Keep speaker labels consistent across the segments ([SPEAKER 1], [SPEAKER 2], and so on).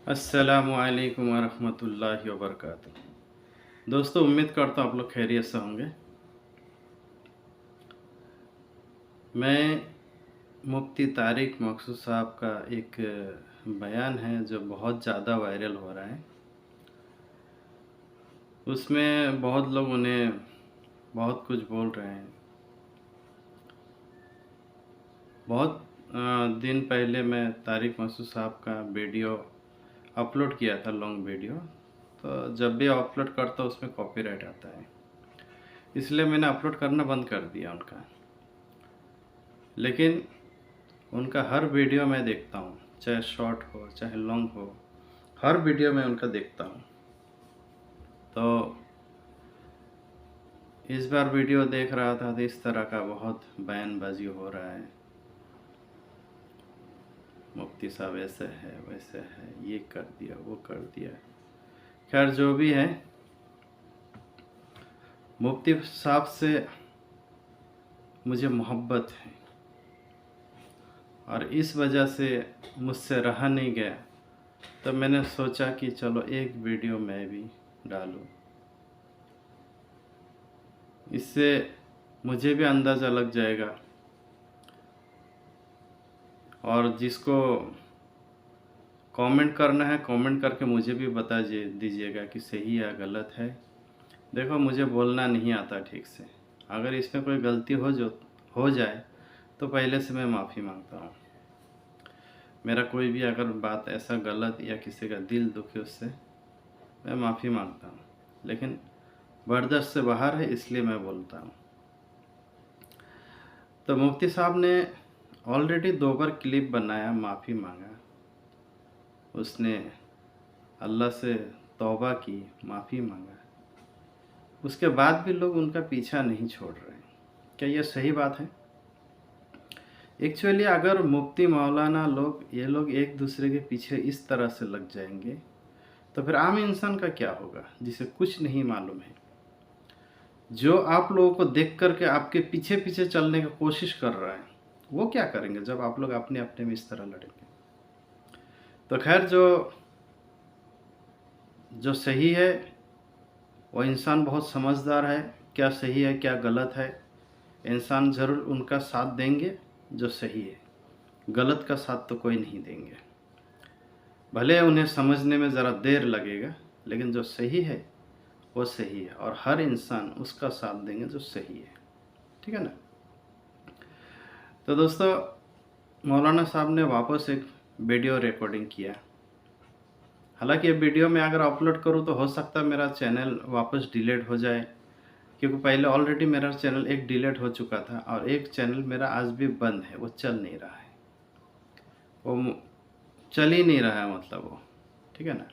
[SPEAKER 1] السلام علیکم ورحمۃ اللہ وبرکاتہ۔ دوستو، امید کرتا ہوں آپ لوگ خیریت سے ہوں گے۔ میں مفتی طارق مقصود صاحب کا ایک بیان ہے جو بہت زیادہ وائرل ہو رہا ہے۔ اس میں بہت لوگ انہیں بہت کچھ بول رہے ہیں۔ بہت دن پہلے میں طارق مقصود صاحب کا ویڈیو اپلوڈ کیا تھا، لانگ ویڈیو، تو جب بھی اپلوڈ کرتا اس میں کاپی رائٹ آتا ہے، اس لیے میں نے اپلوڈ کرنا بند کر دیا ان کا۔ لیکن ان کا ہر ویڈیو میں دیکھتا ہوں، چاہے شارٹ ہو چاہے لانگ ہو، ہر ویڈیو میں ان کا دیکھتا ہوں۔ تو اس بار ویڈیو دیکھ رہا تھا تو اس طرح کا بہت بیان بازی ہو رہا ہے، مفتی صاحب ایسے ہے ویسے ہے، یہ کر دیا وہ کر دیا۔ خیر جو بھی ہے، مفتی صاحب سے مجھے محبت ہے اور اس وجہ سے مجھ سے رہا نہیں گیا، تو میں نے سوچا کہ چلو ایک ویڈیو میں بھی ڈالوں، اس سے مجھے بھی اندازہ لگ جائے گا، اور جس کو کامنٹ کرنا ہے کامنٹ کر کے مجھے بھی بتا دیجیے گا کہ صحیح یا غلط ہے۔ دیکھو، مجھے بولنا نہیں آتا ٹھیک سے، اگر اس میں کوئی غلطی ہو جائے تو پہلے سے میں معافی مانگتا ہوں۔ میرا کوئی بھی اگر بات ایسا غلط یا کسی کا دل دکھے اس سے میں معافی مانگتا ہوں، لیکن برداشت سے باہر ہے اس لیے میں بولتا ہوں۔ تو مفتی صاحب نے آلریڈی 2 بار کلپ بنایا، معافی مانگا، اس نے اللہ سے توبہ کی، معافی مانگا، اس کے بعد بھی لوگ ان کا پیچھا نہیں چھوڑ رہے ہیں۔ کیا یہ صحیح بات ہے؟ ایکچولی اگر مفتی مولانا یہ لوگ ایک دوسرے کے پیچھے اس طرح سے لگ جائیں گے تو پھر عام انسان کا کیا ہوگا جسے کچھ نہیں معلوم ہے، جو آپ لوگوں کو دیکھ کر کے آپ کے پیچھے پیچھے چلنے کی کوشش کر رہا ہے، وہ کیا کریں گے جب آپ لوگ اپنے اپنے میں اس طرح لڑیں گے؟ تو خیر جو صحیح ہے وہ انسان بہت سمجھدار ہے، کیا صحیح ہے کیا غلط ہے، انسان ضرور ان کا ساتھ دیں گے جو صحیح ہے، غلط کا ساتھ تو کوئی نہیں دیں گے، بھلے انہیں سمجھنے میں ذرا دیر لگے گا، لیکن جو صحیح ہے وہ صحیح ہے، اور ہر انسان اس کا ساتھ دیں گے جو صحیح ہے، ٹھیک ہے نا؟ تو دوستو، مولانا صاحب نے واپس ایک ویڈیو ریکارڈنگ کیا، حالانکہ یہ ویڈیو میں اگر اپلوڈ کروں تو ہو سکتا ہے میرا چینل واپس ڈیلیٹ ہو جائے، کیونکہ پہلے آلریڈی میرا چینل ایک ڈیلیٹ ہو چکا تھا، اور ایک چینل میرا آج بھی بند ہے، وہ چل نہیں رہا ہے، وہ چل ہی نہیں رہا ہے، مطلب وہ، ٹھیک ہے نا؟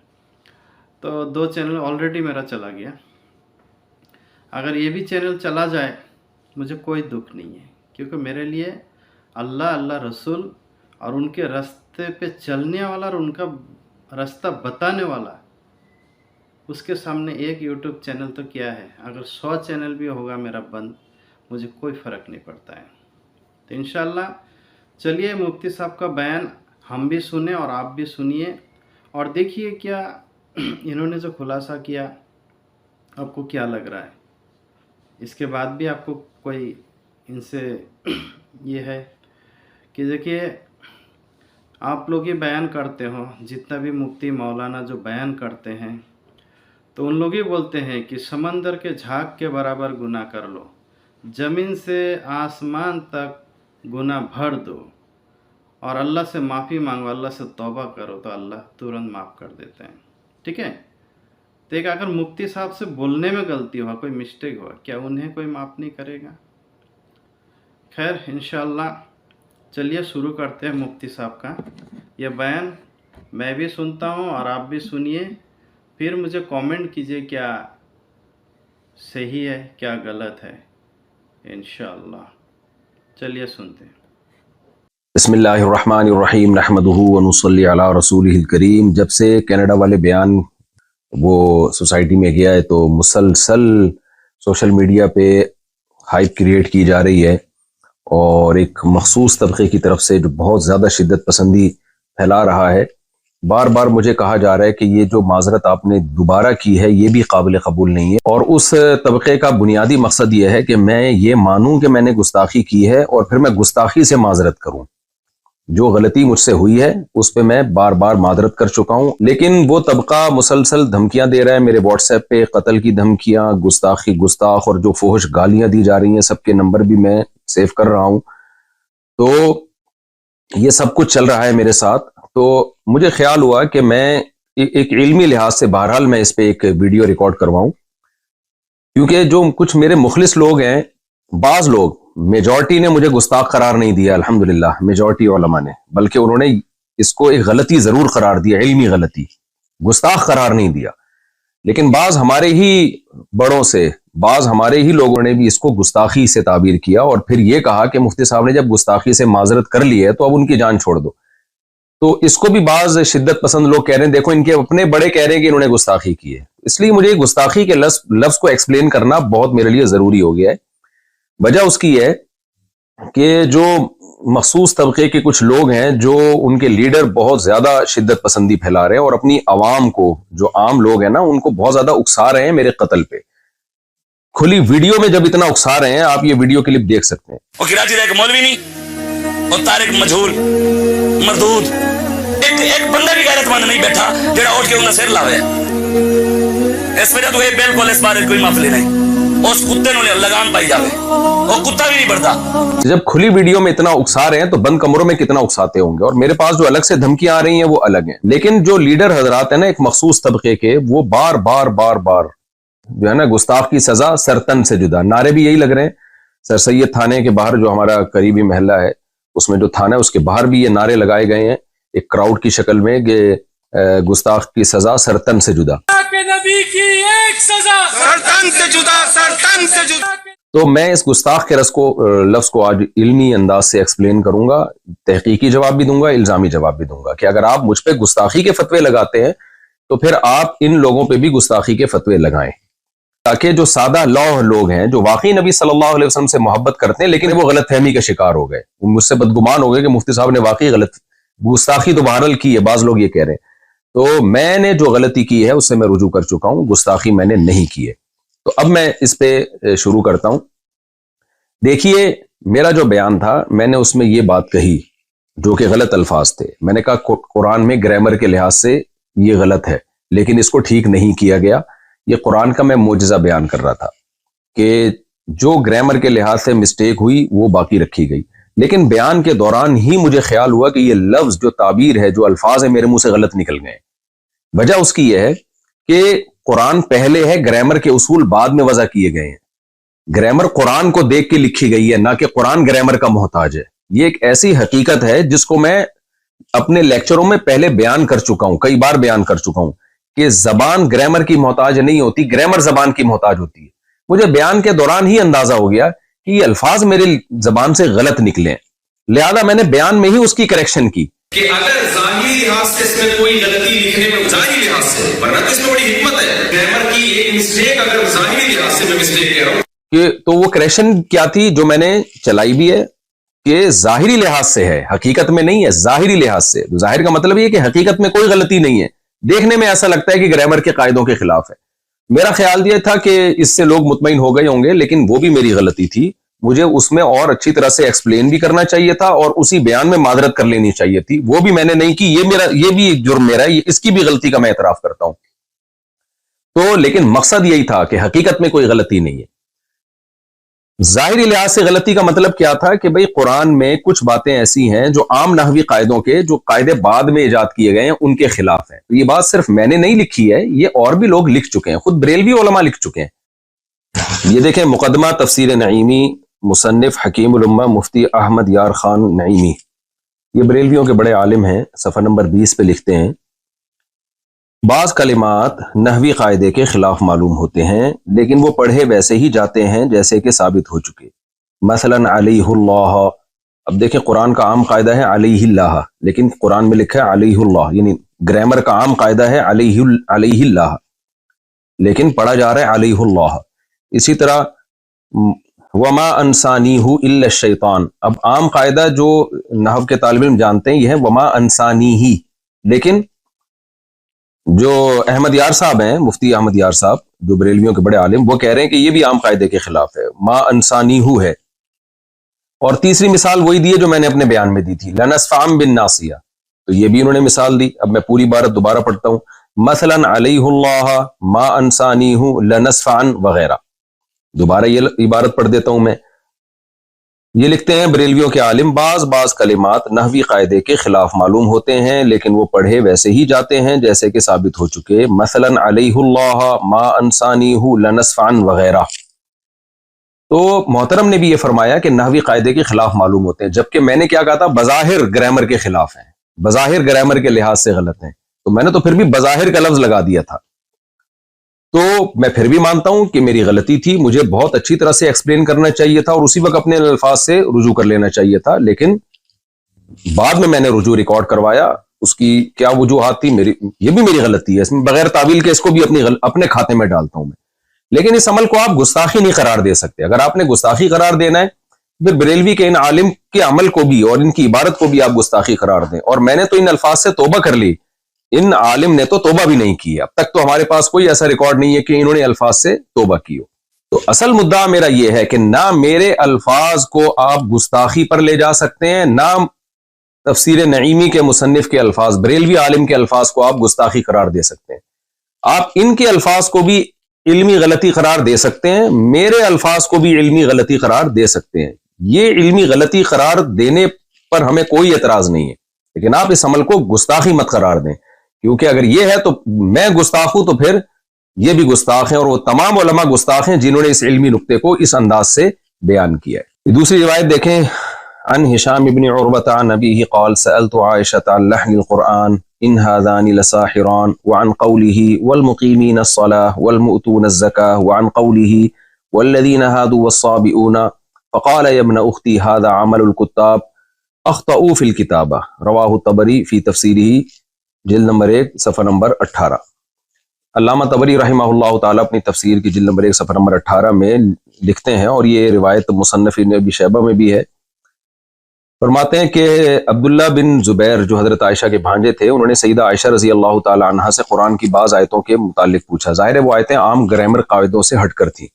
[SPEAKER 1] تو 2 چینل آلریڈی میرا چلا گیا، اگر یہ بھی چینل چلا جائے مجھے کوئی دکھ نہیں ہے، کیونکہ میرے لیے اللہ رسول اور ان کے راستے پہ چلنے والا اور ان کا راستہ بتانے والا، اس کے سامنے ایک یوٹیوب چینل تو کیا ہے، اگر 100 چینل بھی ہوگا میرا بند، مجھے کوئی فرق نہیں پڑتا ہے۔ تو انشاءاللہ چلیے مفتی صاحب کا بیان ہم بھی سنیں اور آپ بھی سنیے، اور دیکھیے کیا انہوں نے جو خلاصہ کیا آپ کو کیا لگ رہا ہے۔ اس کے بعد بھی آپ کو کوئی ان سے یہ ہے کہ دیکھیے، آپ لوگ یہ بیان کرتے ہو، جتنا بھی مفتی مولانا جو بیان کرتے ہیں تو ان لوگ ہی بولتے ہیں کہ سمندر کے جھاگ کے برابر گناہ کر لو، زمین سے آسمان تک گناہ بھر دو، اور اللہ سے معافی مانگو، اللہ سے توبہ کرو تو اللہ ترنت معاف کر دیتے ہیں، ٹھیک ہے؟ تو ایک اگر مفتی صاحب سے بولنے میں غلطی ہوا، کوئی مسٹیک ہوا، کیا انہیں کوئی معاف نہیں کرے گا؟ خیر انشاءاللہ چلیے شروع کرتے ہیں مفتی صاحب کا یہ بیان، میں بھی سنتا ہوں اور آپ بھی سنیے، پھر مجھے کامنٹ کیجئے کیا صحیح ہے کیا غلط ہے، انشاءاللہ چلیے سنتے ہیں۔
[SPEAKER 2] بسم اللہ الرحمن الرحیم، نحمدہ ونصلی علی رسولہ الکریم۔ جب سے کینیڈا والے بیان وہ سوسائٹی میں گیا ہے تو مسلسل سوشل میڈیا پہ ہائپ کریٹ کی جا رہی ہے، اور ایک مخصوص طبقے کی طرف سے جو بہت زیادہ شدت پسندی پھیلا رہا ہے، بار بار مجھے کہا جا رہا ہے کہ یہ جو معذرت آپ نے دوبارہ کی ہے یہ بھی قابل قبول نہیں ہے، اور اس طبقے کا بنیادی مقصد یہ ہے کہ میں یہ مانوں کہ میں نے گستاخی کی ہے اور پھر میں گستاخی سے معذرت کروں۔ جو غلطی مجھ سے ہوئی ہے اس پہ میں بار بار معذرت کر چکا ہوں، لیکن وہ طبقہ مسلسل دھمکیاں دے رہا ہے میرے واٹس ایپ پہ، قتل کی دھمکیاں، گستاخ اور جو فحش گالیاں دی جا رہی ہیں، سب کے نمبر بھی میں سیو کر رہا ہوں۔ تو یہ سب کچھ چل رہا ہے میرے ساتھ، تو مجھے خیال ہوا کہ میں ایک علمی لحاظ سے بہرحال میں اس پہ ایک ویڈیو ریکارڈ کرواؤں، کیونکہ جو کچھ میرے مخلص لوگ ہیں، بعض لوگ، میجورٹی نے مجھے گستاخ قرار نہیں دیا الحمدللہ، میجورٹی علماء نے، بلکہ انہوں نے اس کو ایک غلطی ضرور قرار دیا، علمی غلطی، گستاخ قرار نہیں دیا۔ لیکن بعض ہمارے ہی بڑوں سے، بعض ہمارے ہی لوگوں نے بھی اس کو گستاخی سے تعبیر کیا، اور پھر یہ کہا کہ مفتی صاحب نے جب گستاخی سے معذرت کر لی ہے تو اب ان کی جان چھوڑ دو۔ تو اس کو بھی بعض شدت پسند لوگ کہہ رہے ہیں، دیکھو ان کے اپنے بڑے کہہ رہے ہیں کہ انہوں نے گستاخی کی ہے۔ اس لیے مجھے گستاخی کے لفظ کو ایکسپلین کرنا بہت میرے لیے ضروری ہو گیا ہے۔ وجہ اس کی ہے کہ جو مخصوص طبقے کے کچھ لوگ ہیں، جو ان کے لیڈر بہت زیادہ شدت پسندی پھیلا رہے ہیں اور اپنی عوام کو، جو عام لوگ ہیں نا، ان کو بہت زیادہ اکسا رہے ہیں میرے قتل پہ۔ کھلی ویڈیو میں جب اتنا اکسا رہے ہیں، آپ یہ ویڈیو کلپ دیکھ سکتے ہیں۔
[SPEAKER 3] وہ کراچی کا ایک مولوی نہیں، اور طارق مجہول مردود، ایک بندہ بھی غیرت مند نہیں بیٹھا جڑا اٹھ کے انہیں سر لاوے۔ اس وجہ تو یہ بالکل اس بارے کوئی معافی نہیں، اس کتے نو لگام پائی جاوے، وہ کتا بھی نہیں بڑھتا۔
[SPEAKER 2] جب کھلی ویڈیو میں اتنا اکسا رہے ہیں تو بند کمروں میں کتنا اکساتے ہوں گے، اور میرے پاس جو الگ سے دھمکیاں آ رہی ہیں وہ الگ ہیں۔ لیکن جو لیڈر حضرات ہیں نا ایک مخصوص طبقے کے، وہ بار بار جو ہے نا گستاخ کی سزا سرتن سے جدا، نعرے بھی یہی لگ رہے ہیں۔ سر سید تھانے کے باہر جو ہمارا قریبی محلہ ہے، اس میں جو تھانہ ہے اس کے باہر بھی یہ نعرے لگائے گئے ہیں ایک کراؤڈ کی شکل میں کہ گستاخ کی سزا سرتن سے جدا،
[SPEAKER 3] نبی کی ایک سزا سرتن سے جدا، سرتن سے جدا۔
[SPEAKER 2] تو میں اس گستاخ کے لفظ کو آج علمی انداز سے ایکسپلین کروں گا، تحقیقی جواب بھی دوں گا، الزامی جواب بھی دوں گا کہ اگر آپ مجھ پہ گستاخی کے فتوے لگاتے ہیں تو پھر آپ ان لوگوں پہ بھی گستاخی کے فتوے لگائیں، تاکہ جو سادہ لوح لوگ ہیں، جو واقعی نبی صلی اللہ علیہ وسلم سے محبت کرتے ہیں لیکن وہ غلط فہمی کا شکار ہو گئے، وہ مجھ سے بدگمان ہو گئے کہ مفتی صاحب نے واقعی غلط گستاخی تو بہرحال کی ہے، بعض لوگ یہ کہہ رہے ہیں، تو میں نے جو غلطی کی ہے اس سے میں رجوع کر چکا ہوں، گستاخی میں نے نہیں کی ہے۔ تو اب میں اس پہ شروع کرتا ہوں۔ دیکھیے، میرا جو بیان تھا میں نے اس میں یہ بات کہی جو کہ غلط الفاظ تھے۔ میں نے کہا قرآن میں گرامر کے لحاظ سے یہ غلط ہے، لیکن اس کو ٹھیک نہیں کیا گیا۔ یہ قرآن کا میں معجزہ بیان کر رہا تھا کہ جو گرامر کے لحاظ سے مسٹیک ہوئی وہ باقی رکھی گئی، لیکن بیان کے دوران ہی مجھے خیال ہوا کہ یہ لفظ، جو تعبیر ہے، جو الفاظ ہیں، میرے منہ سے غلط نکل گئے۔ وجہ اس کی یہ ہے کہ قرآن پہلے ہے، گرامر کے اصول بعد میں وضع کیے گئے ہیں۔ گرامر قرآن کو دیکھ کے لکھی گئی ہے، نہ کہ قرآن گرامر کا محتاج ہے۔ یہ ایک ایسی حقیقت ہے جس کو میں اپنے لیکچروں میں پہلے بیان کر چکا ہوں، کئی بار بیان کر چکا ہوں کہ زبان گرامر کی محتاج نہیں ہوتی، گرامر زبان کی محتاج ہوتی ہے۔ مجھے بیان کے دوران ہی اندازہ ہو گیا کہ یہ الفاظ میرے زبان سے غلط نکلے، لہذا میں نے بیان میں ہی اس کی کریکشن کی
[SPEAKER 4] کہ اگر ظاہری لحاظ سے اس میں کوئی غلطی لکھنے میں، ظاہری لحاظ سے، ورنہ تو اس میں بڑی حکمت ہے، گرامر کی ایک مسٹیک اگر ظاہری لحاظ سے میں مسٹیک کہہ رہا ہوں
[SPEAKER 2] کہ تو وہ کریکشن کیا تھی جو میں نے چلائی بھی ہے کہ ظاہری لحاظ سے ہے، حقیقت میں نہیں ہے، ظاہری لحاظ سے۔ ظاہر کا مطلب یہ کہ حقیقت میں کوئی غلطی نہیں ہے، دیکھنے میں ایسا لگتا ہے کہ گرامر کے قاعدوں کے خلاف ہے۔ میرا خیال یہ تھا کہ اس سے لوگ مطمئن ہو گئے ہوں گے، لیکن وہ بھی میری غلطی تھی، مجھے اس میں اور اچھی طرح سے ایکسپلین بھی کرنا چاہیے تھا اور اسی بیان میں معذرت کر لینی چاہیے تھی، وہ بھی میں نے نہیں کی۔ یہ بھی ایک جرم میرا ہے، اس کی بھی غلطی کا میں اعتراف کرتا ہوں۔ تو لیکن مقصد یہی تھا کہ حقیقت میں کوئی غلطی نہیں ہے۔ ظاہری لحاظ سے غلطی کا مطلب کیا تھا کہ بھئی قرآن میں کچھ باتیں ایسی ہیں جو عام نحوی قاعدوں کے، جو قاعدے بعد میں ایجاد کیے گئے ہیں، ان کے خلاف ہیں۔ تو یہ بات صرف میں نے نہیں لکھی ہے، یہ اور بھی لوگ لکھ چکے ہیں، خود بریلوی علماء لکھ چکے ہیں۔ یہ دیکھیں مقدمہ تفسیر نعیمی، مصنف حکیم الامہ مفتی احمد یار خان نعیمی، یہ بریلویوں کے بڑے عالم ہیں، صفحہ نمبر 20 پہ لکھتے ہیں، بعض کلمات نحوی قاعدے کے خلاف معلوم ہوتے ہیں لیکن وہ پڑھے ویسے ہی جاتے ہیں جیسے کہ ثابت ہو چکے۔ مثلا علیہ اللہ، اب دیکھیں قرآن کا عام قاعدہ ہے علیہ اللہ، لیکن قرآن میں لکھا ہے علیہ اللہ، یعنی گرامر کا عام قاعدہ ہے علیہ اللہ، لیکن پڑھا جا رہا ہے علیہ اللہ۔ اسی طرح وما انسانیہ الا الشیطان، اب عام قاعدہ جو نحو کے طالب علم جانتے ہیں یہ ہے وما انسانیہ، لیکن جو احمد یار صاحب ہیں، مفتی احمد یار صاحب جو بریلویوں کے بڑے عالم، وہ کہہ رہے ہیں کہ یہ بھی عام قاعدے کے خلاف ہے، ما انسانی ہو ہے۔ اور تیسری مثال وہی دی ہے جو میں نے اپنے بیان میں دی تھی، لنصفعن بالناصیہ، تو یہ بھی انہوں نے مثال دی۔ اب میں پوری عبارت دوبارہ پڑھتا ہوں، مثلا علیہ اللہ ما انسانی ہو لنصفعن وغیرہ۔ دوبارہ یہ عبارت پڑھ دیتا ہوں میں۔ یہ لکھتے ہیں بریلویوں کے عالم، بعض کلمات نحوی قاعدے کے خلاف معلوم ہوتے ہیں لیکن وہ پڑھے ویسے ہی جاتے ہیں جیسے کہ ثابت ہو چکے، مثلا علیہ اللہ ما انسانی ہو لنصفعن وغیرہ۔ تو محترم نے بھی یہ فرمایا کہ نحوی قاعدے کے خلاف معلوم ہوتے ہیں، جبکہ میں نے کیا کہا تھا، بظاہر گرامر کے خلاف ہیں، بظاہر گرامر کے لحاظ سے غلط ہیں، تو میں نے تو پھر بھی بظاہر کا لفظ لگا دیا تھا۔ تو میں پھر بھی مانتا ہوں کہ میری غلطی تھی، مجھے بہت اچھی طرح سے ایکسپلین کرنا چاہیے تھا اور اسی وقت اپنے الفاظ سے رجوع کر لینا چاہیے تھا، لیکن بعد میں نے رجوع ریکارڈ کروایا، اس کی کیا وجوہات تھی، یہ بھی میری غلطی ہے، اس میں بغیر تعویل کے اس کو بھی اپنے کھاتے میں ڈالتا ہوں میں۔ لیکن اس عمل کو آپ گستاخی نہیں قرار دے سکتے۔ اگر آپ نے گستاخی قرار دینا ہے پھر بریلوی کے ان عالم کے عمل کو بھی اور ان کی عبارت کو بھی آپ گستاخی قرار دیں۔ اور میں نے تو ان الفاظ سے توبہ کر لی، ان عالم نے تو توبہ بھی نہیں کی، اب تک تو ہمارے پاس کوئی ایسا ریکارڈ نہیں ہے کہ انہوں نے الفاظ سے توبہ کی ہو۔ تو اصل مدعا میرا یہ ہے کہ نہ میرے الفاظ کو آپ گستاخی پر لے جا سکتے ہیں، نہ تفسیر نعیمی کے مصنف کے الفاظ، بریلوی عالم کے الفاظ کو آپ گستاخی قرار دے سکتے ہیں۔ آپ ان کے الفاظ کو بھی علمی غلطی قرار دے سکتے ہیں، میرے الفاظ کو بھی علمی غلطی قرار دے سکتے ہیں۔ یہ علمی غلطی قرار دینے پر ہمیں کوئی اعتراض نہیں ہے، لیکن آپ اس عمل کو گستاخی مت قرار دیں، کیونکہ اگر یہ ہے تو میں گستاخ ہوں تو پھر یہ بھی گستاخ ہیں، اور وہ تمام علماء گستاخ ہیں جنہوں نے اس علمی نقطے کو اس انداز سے بیان کیا ہے۔ دوسری روایت دیکھیں، عن ہشام ابن عروۃ عن ابیہ قال سألت عائشۃ عن لحن القرآن ان هذان لساحران وعن قوله والمقيمين الصلاة والمؤتون الزكاة وعن قوله والذين هادوا والصابئون فقال يا ابن اختي هذا عمل الكتاب اخطأوا في الكتابة رواه الطبری في تفسیره جلد نمبر 1 صفحہ نمبر 18۔ علامہ طبری رحمہ اللہ تعالیٰ اپنی تفسیر کی جلد نمبر 1 صفحہ نمبر 18 میں لکھتے ہیں، اور یہ روایت مصنف ابن شیبہ میں بھی ہے، فرماتے ہیں کہ عبداللہ بن زبیر جو حضرت عائشہ کے بھانجے تھے، انہوں نے سیدہ عائشہ رضی اللہ تعالی عنہا سے قرآن کی بعض آیتوں کے متعلق پوچھا۔ ظاہر ہے وہ آیتیں عام گرامر قاعدوں سے ہٹ کر تھیں،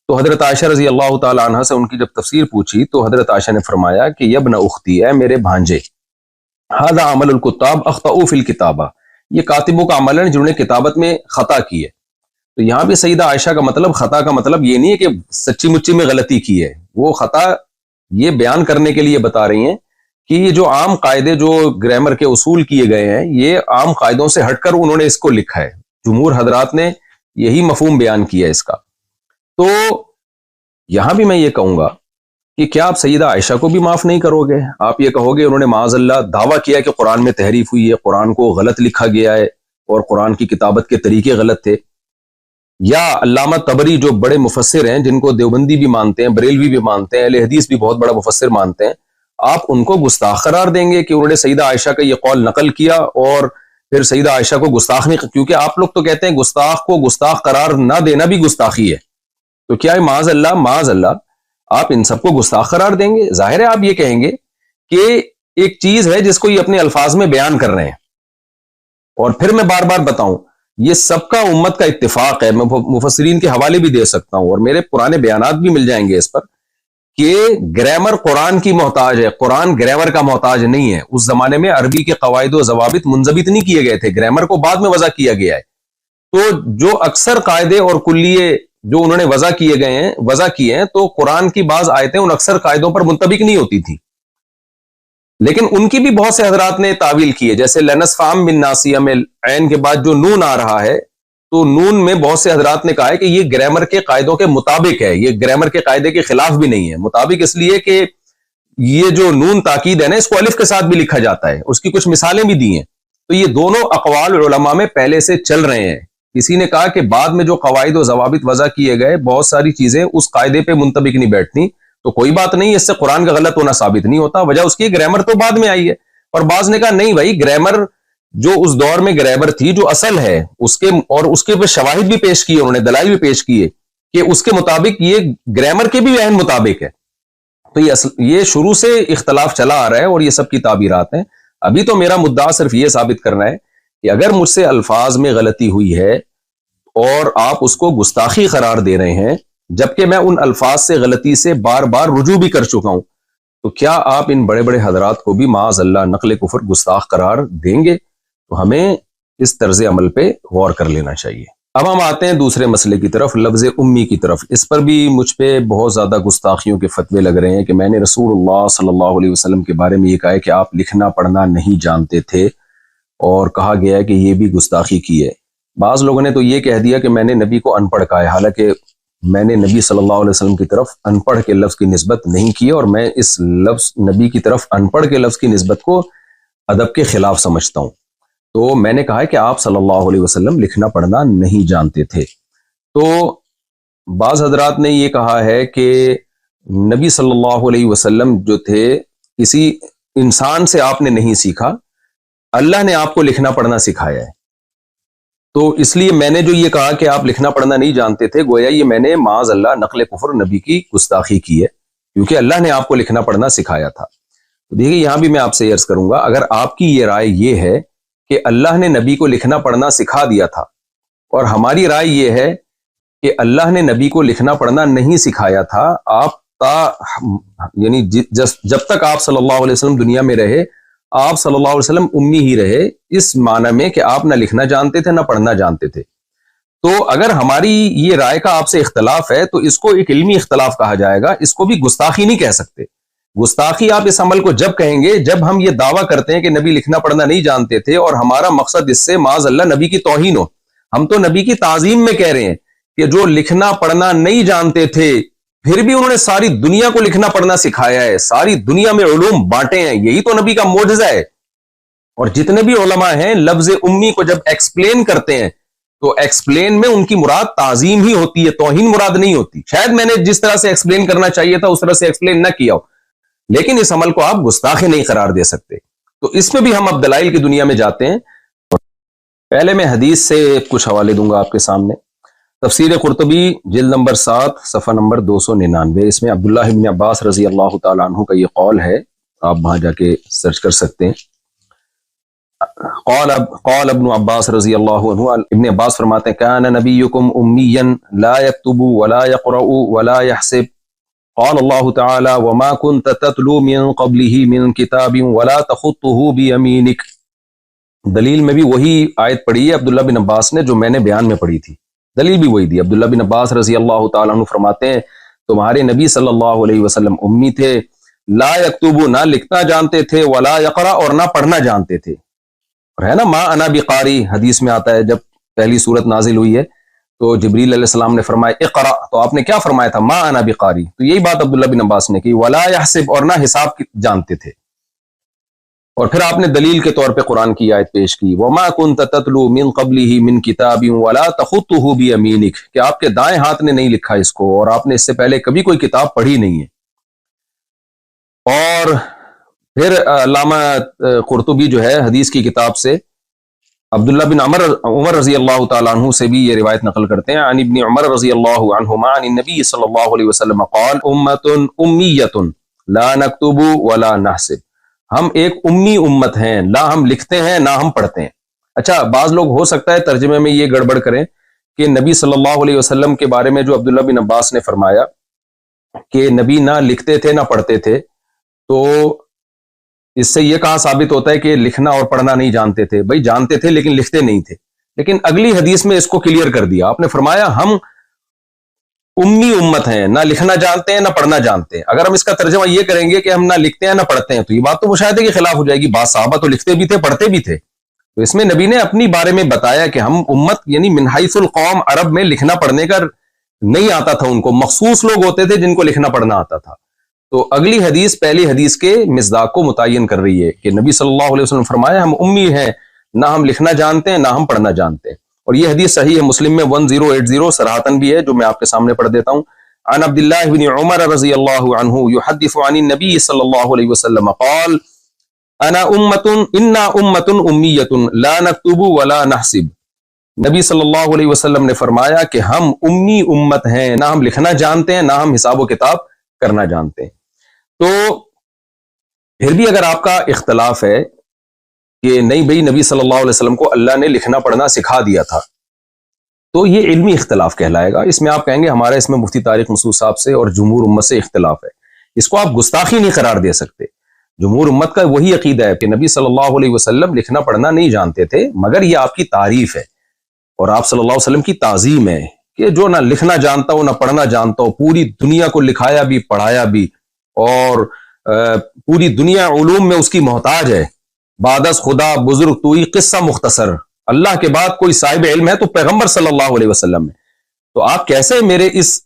[SPEAKER 2] تو حضرت عائشہ رضی اللہ تعالی عنہا سے ان کی جب تفسیر پوچھی تو حضرت عائشہ نے فرمایا کہ یا ابن اختی، اے میرے بھانجے، ھذا عمل الکتاب اخطأوا فی الکتابہ، یہ کاتبوں کا عمل ہے جنہوں نے کتابت میں خطا کی ہے۔ تو یہاں بھی سیدہ عائشہ کا مطلب، خطا کا مطلب یہ نہیں ہے کہ سچی مچی میں غلطی کی ہے، وہ خطا یہ بیان کرنے کے لیے بتا رہی ہیں کہ یہ جو عام قاعدے جو گرامر کے اصول کیے گئے ہیں، یہ عام قاعدوں سے ہٹ کر انہوں نے اس کو لکھا ہے۔ جمہور حضرات نے یہی مفہوم بیان کیا ہے اس کا۔ تو یہاں بھی میں یہ کہوں گا کہ کیا آپ سیدہ عائشہ کو بھی معاف نہیں کرو گے؟ آپ یہ کہو گے انہوں نے معاذ اللہ دعویٰ کیا کہ قرآن میں تحریف ہوئی ہے، قرآن کو غلط لکھا گیا ہے اور قرآن کی کتابت کے طریقے غلط تھے، یا علامہ طبری جو بڑے مفسر ہیں، جن کو دیوبندی بھی مانتے ہیں، بریلوی بھی مانتے ہیں، اہل حدیث بھی بہت بڑا مفسر مانتے ہیں، آپ ان کو گستاخ قرار دیں گے کہ انہوں نے سیدہ عائشہ کا یہ قول نقل کیا اور پھر سیدہ عائشہ کو گستاخ نہیں، کیونکہ آپ لوگ تو کہتے ہیں گستاخ کو گستاخ قرار نہ دینا بھی گستاخی ہے، تو کیا ہے معاذ اللہ آپ ان سب کو گستاخ قرار دیں گے؟ ظاہر ہے آپ یہ کہیں گے کہ ایک چیز ہے جس کو یہ اپنے الفاظ میں بیان کر رہے ہیں، اور پھر میں بار بار بتاؤں یہ سب کا امت کا اتفاق ہے، میں مفسرین کے حوالے بھی دے سکتا ہوں اور میرے پرانے بیانات بھی مل جائیں گے اس پر، کہ گرامر قرآن کی محتاج ہے، قرآن گرامر کا محتاج نہیں ہے۔ اس زمانے میں عربی کے قواعد و ضوابط منضبط نہیں کیے گئے تھے، گرامر کو بعد میں وضع کیا گیا ہے، تو جو اکثر قاعدے اور کلیے جو انہوں نے وضع کیے ہیں تو قرآن کی بعض آیتیں ان اکثر قاعدوں پر منطبق نہیں ہوتی تھی، لیکن ان کی بھی بہت سے حضرات نے تعویل کی ہے، جیسے لنصفعن بالناصیہ میں عین کے بعد جو نون آ رہا ہے، تو نون میں بہت سے حضرات نے کہا ہے کہ یہ گرامر کے قاعدوں کے مطابق ہے، یہ گرامر کے قاعدے کے خلاف بھی نہیں ہے۔ مطابق اس لیے کہ یہ جو نون تاکید ہے نا، اس کو الف کے ساتھ بھی لکھا جاتا ہے، اس کی کچھ مثالیں بھی دی ہیں، تو یہ دونوں اقوال علماء میں پہلے سے چل رہے ہیں۔ کسی نے کہا کہ بعد میں جو قواعد و ضوابط وضع کیے گئے، بہت ساری چیزیں اس قاعدے پہ منطبق نہیں بیٹھتی، تو کوئی بات نہیں، اس سے قرآن کا غلط ہونا ثابت نہیں ہوتا، وجہ اس کی گرامر تو بعد میں آئی ہے۔ اور بعض نے کہا نہیں بھائی، گرامر جو اس دور میں گرامر تھی، جو اصل ہے اس کے پہ شواہد بھی پیش کیے، انہوں نے دلائل بھی پیش کیے کہ اس کے مطابق یہ گرامر کے بھی عین مطابق ہے، تو یہ شروع سے اختلاف چلا آ رہا ہے اور یہ سب کی تعبیرات ہیں۔ ابھی تو میرا مدعا صرف یہ ثابت کرنا ہے کہ اگر مجھ سے الفاظ میں غلطی ہوئی ہے اور آپ اس کو گستاخی قرار دے رہے ہیں جبکہ میں ان الفاظ سے غلطی سے بار بار رجوع بھی کر چکا ہوں، تو کیا آپ ان بڑے بڑے حضرات کو بھی معاذ اللہ نقل کفر گستاخ قرار دیں گے؟ تو ہمیں اس طرز عمل پہ غور کر لینا چاہیے۔ اب ہم آتے ہیں دوسرے مسئلے کی طرف، لفظ امی کی طرف۔ اس پر بھی مجھ پہ بہت زیادہ گستاخیوں کے فتوے لگ رہے ہیں کہ میں نے رسول اللہ صلی اللہ علیہ وسلم کے بارے میں یہ کہا ہے کہ آپ لکھنا پڑھنا نہیں جانتے تھے، اور کہا گیا ہے کہ یہ بھی گستاخی کی ہے۔ بعض لوگوں نے تو یہ کہہ دیا کہ میں نے نبی کو ان پڑھ کہا ہے، حالانکہ میں نے نبی صلی اللہ علیہ وسلم کی طرف ان پڑھ کے لفظ کی نسبت نہیں کی، اور میں اس لفظ نبی کی طرف ان پڑھ کے لفظ کی نسبت کو ادب کے خلاف سمجھتا ہوں۔ تو میں نے کہا ہے کہ آپ صلی اللہ علیہ وسلم لکھنا پڑھنا نہیں جانتے تھے۔ تو بعض حضرات نے یہ کہا ہے کہ نبی صلی اللہ علیہ وسلم جو تھے کسی انسان سے آپ نے نہیں سیکھا، اللہ نے آپ کو لکھنا پڑھنا سکھایا ہے۔ تو اس لیے میں نے جو یہ کہا کہ آپ لکھنا پڑھنا نہیں جانتے تھے، گویا یہ میں نے معاذ اللہ نقل کفر نبی کی گستاخی کی ہے، کیونکہ اللہ نے آپ کو لکھنا پڑھنا سکھایا تھا۔ تو دیکھیے یہاں بھی میں آپ سے عرض کروں گا، اگر آپ کی یہ رائے یہ ہے کہ اللہ نے نبی کو لکھنا پڑھنا سکھا دیا تھا، اور ہماری رائے یہ ہے کہ اللہ نے نبی کو لکھنا پڑھنا نہیں سکھایا تھا، آپ یعنی جب تک آپ صلی اللہ علیہ وسلم دنیا میں رہے آپ صلی اللہ علیہ وسلم امی ہی رہے، اس معنی میں کہ آپ نہ لکھنا جانتے تھے نہ پڑھنا جانتے تھے۔ تو اگر ہماری یہ رائے کا آپ سے اختلاف ہے تو اس کو ایک علمی اختلاف کہا جائے گا، اس کو بھی گستاخی نہیں کہہ سکتے۔ گستاخی آپ اس عمل کو جب کہیں گے جب ہم یہ دعویٰ کرتے ہیں کہ نبی لکھنا پڑھنا نہیں جانتے تھے، اور ہمارا مقصد اس سے معاذ اللہ نبی کی توہین ہو۔ ہم تو نبی کی تعظیم میں کہہ رہے ہیں کہ جو لکھنا پڑھنا نہیں جانتے تھے پھر بھی انہوں نے ساری دنیا کو لکھنا پڑھنا سکھایا ہے، ساری دنیا میں علوم بانٹے ہیں، یہی تو نبی کا معجزہ ہے۔ اور جتنے بھی علماء ہیں لفظ امی کو جب ایکسپلین کرتے ہیں تو ایکسپلین میں ان کی مراد تعظیم ہی ہوتی ہے، توہین مراد نہیں ہوتی۔ شاید میں نے جس طرح سے ایکسپلین کرنا چاہیے تھا اس طرح سے ایکسپلین نہ کیا ہو، لیکن اس عمل کو آپ گستاخی نہیں قرار دے سکتے۔ تو اس میں بھی ہم اب دلائل کی دنیا میں جاتے ہیں۔ پہلے میں حدیث سے کچھ حوالے دوں گا آپ کے سامنے۔ تفسیر قرطبی جلد نمبر 7 صفحہ نمبر 299، اس میں عبداللہ ابن عباس رضی اللہ تعالیٰ عنہ کا یہ قول ہے، آپ وہاں جا کے سرچ کر سکتے ہیں۔ قال ابن عباس رضی اللہ عنہ، ابن عباس فرماتے ہیں کان نبیکم امیا لا یکتب ولا یقرأ ولا یحسب، قال اللہ تعالی وما كنت تتلو من قبله من کتاب ولا تخطه بیمینک۔ دلیل میں بھی وہی آیت پڑھی ہے عبداللہ بن عباس نے جو میں نے بیان میں پڑھی تھی، دلیل بھی وہی دی۔ عبداللہ بن عباس رضی اللہ تعالیٰ عنہ فرماتے ہیں تمہارے نبی صلی اللہ علیہ وسلم امی تھے، لا یکتب نہ لکھنا جانتے تھے، ولا یقرأ اور نہ پڑھنا جانتے تھے۔ اور ہے نا ما انا بقاری، حدیث میں آتا ہے جب پہلی سورت نازل ہوئی ہے تو جبریل علیہ السلام نے فرمایا اقرأ، تو آپ نے کیا فرمایا تھا؟ ما انا بقاری۔ تو یہی بات عبداللہ بن عباس نے کی، ولا یحسب اور نہ حساب جانتے تھے۔ اور پھر آپ نے دلیل کے طور پہ قرآن کی آیت پیش کی وما كنت تتلو من قبله من کتاب ولا تخطه بیمینک، کہ آپ کے دائیں ہاتھ نے نہیں لکھا اس کو، اور آپ نے اس سے پہلے کبھی کوئی کتاب پڑھی نہیں ہے۔ اور پھر علامہ قرطبی جو ہے حدیث کی کتاب سے عبداللہ بن عمر رضی اللہ تعالیٰ عنہ سے بھی یہ روایت نقل کرتے ہیں، عن ابن عمر رضی اللہ عنہما عن النبی صلی اللہ علیہ وسلم قال امت امیت لا نکتب ولا نحسب، ہم ایک امی امت ہیں، نہ ہم لکھتے ہیں نہ ہم پڑھتے ہیں۔ اچھا بعض لوگ ہو سکتا ہے ترجمے میں یہ گڑبڑ کریں کہ نبی صلی اللہ علیہ وسلم کے بارے میں جو عبداللہ بن عباس نے فرمایا کہ نبی نہ لکھتے تھے نہ پڑھتے تھے، تو اس سے یہ کہاں ثابت ہوتا ہے کہ لکھنا اور پڑھنا نہیں جانتے تھے؟ بھائی جانتے تھے لیکن لکھتے نہیں تھے۔ لیکن اگلی حدیث میں اس کو کلیئر کر دیا، آپ نے فرمایا ہم امی امت ہیں، نہ لکھنا جانتے ہیں نہ پڑھنا جانتے ہیں۔ اگر ہم اس کا ترجمہ یہ کریں گے کہ ہم نہ لکھتے ہیں نہ پڑھتے ہیں تو یہ بات تو مشاہدے کے خلاف ہو جائے گی۔ بعض صحابہ تو لکھتے بھی تھے پڑھتے بھی تھے، تو اس میں نبی نے اپنی بارے میں بتایا کہ ہم امت یعنی من حیث القوم، عرب میں لکھنا پڑھنے کا نہیں آتا تھا ان کو، مخصوص لوگ ہوتے تھے جن کو لکھنا پڑھنا آتا تھا۔ تو اگلی حدیث پہلی حدیث کے مصداق کو متعین کر رہی ہے کہ نبی صلی اللہ علیہ وسلم فرمایا ہم امی ہیں، نہ ہم لکھنا جانتے ہیں نہ ہم پڑھنا جانتے ہیں۔ اور یہ حدیث صحیح ہے، مسلم میں 1080 صراحتاً بھی ہے، جو میں آپ کے سامنے پڑھ دیتا ہوں۔ عن عبداللہ بن عمر رضی اللہ عنہ یحدث عن النبی صلی اللہ علیہ وسلم قال انا امت امیت لا نکتب ولا نحسب، نبی صلی اللہ علیہ وسلم نے فرمایا کہ ہم امی امت ہیں، نہ ہم لکھنا جانتے ہیں نہ ہم حساب و کتاب کرنا جانتے ہیں۔ تو پھر بھی اگر آپ کا اختلاف ہے کہ نہیں بھئی نبی صلی اللہ علیہ وسلم کو اللہ نے لکھنا پڑھنا سکھا دیا تھا، تو یہ علمی اختلاف کہلائے گا. اس میں آپ کہیں گے ہمارا اس میں مفتی طارق مسعود صاحب سے اور جمہور امت سے اختلاف ہے. اس کو آپ گستاخی نہیں قرار دے سکتے. جمہور امت کا وہی عقیدہ ہے کہ نبی صلی اللہ علیہ وسلم لکھنا پڑھنا نہیں جانتے تھے، مگر یہ آپ کی تعریف ہے اور آپ صلی اللہ علیہ وسلم کی تعظیم ہے کہ جو نہ لکھنا جانتا ہو نہ پڑھنا جانتا ہو، پوری دنیا کو لکھایا بھی پڑھایا بھی، اور پوری دنیا علوم میں اس کی محتاج ہے. بعد از خدا بزرگ توئی قصہ مختصر، اللہ کے بعد کوئی صاحب علم ہے تو پیغمبر صلی اللہ علیہ وسلم ہے. تو آپ کیسے میرے اس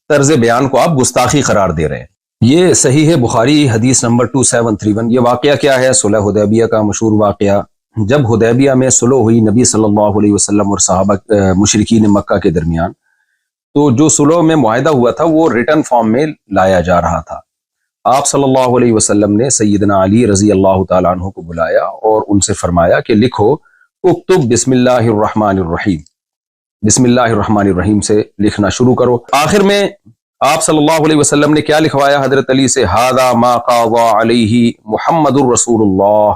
[SPEAKER 2] طرز بیان کو آپ گستاخی قرار دے رہے ہیں؟ یہ صحیح ہے بخاری حدیث نمبر 2731. یہ واقعہ کیا ہے؟ صلح حدیبیہ کا مشہور واقعہ. جب حدیبیہ میں صلح ہوئی نبی صلی اللہ علیہ وسلم اور صحابہ مشرکین مکہ کے درمیان، تو جو صلح میں معاہدہ ہوا تھا وہ ریٹن فارم میں لایا جا رہا تھا. آپ صلی اللہ علیہ وسلم نے سیدنا علی رضی اللہ تعالیٰ عنہ کو بلایا اور ان سے فرمایا کہ لکھو اکتب بسم اللہ الرحمن الرحیم، بسم اللہ الرحمن الرحیم سے لکھنا شروع کرو. آخر میں آپ صلی اللہ علیہ وسلم نے کیا لکھوایا حضرت علی سے؟ ھذا ما قضى علیہ محمد الرسول اللہ.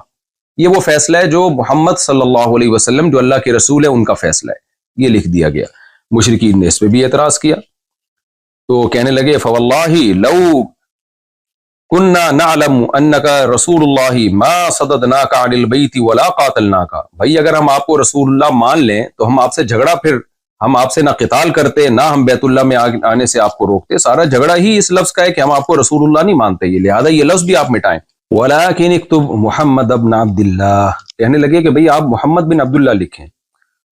[SPEAKER 2] یہ وہ فیصلہ ہے جو محمد صلی اللہ علیہ وسلم جو اللہ کے رسول ہے ان کا فیصلہ ہے، یہ لکھ دیا گیا. مشرکین نے اس پہ بھی اعتراض کیا تو کہنے لگے فواللہ لو کننا نعلم انک رسول اللہ ما صددناک عن البیت ولا قاتلناک. بھائی اگر ہم آپ کو رسول اللہ مان لیں تو ہم آپ سے جھگڑا، پھر ہم آپ سے نہ قتال کرتے نہ ہم بیت اللہ میں آنے سے آپ کو روکتے. سارا جھگڑا ہی اس لفظ کا ہے کہ ہم آپ کو رسول اللہ نہیں مانتے، یہ لہذا یہ لفظ بھی آپ مٹائیں. ولیکن اکتب محمد ابن عبد اللہ. کہنے لگے کہ بھئی آپ محمد بن عبداللہ لکھیں.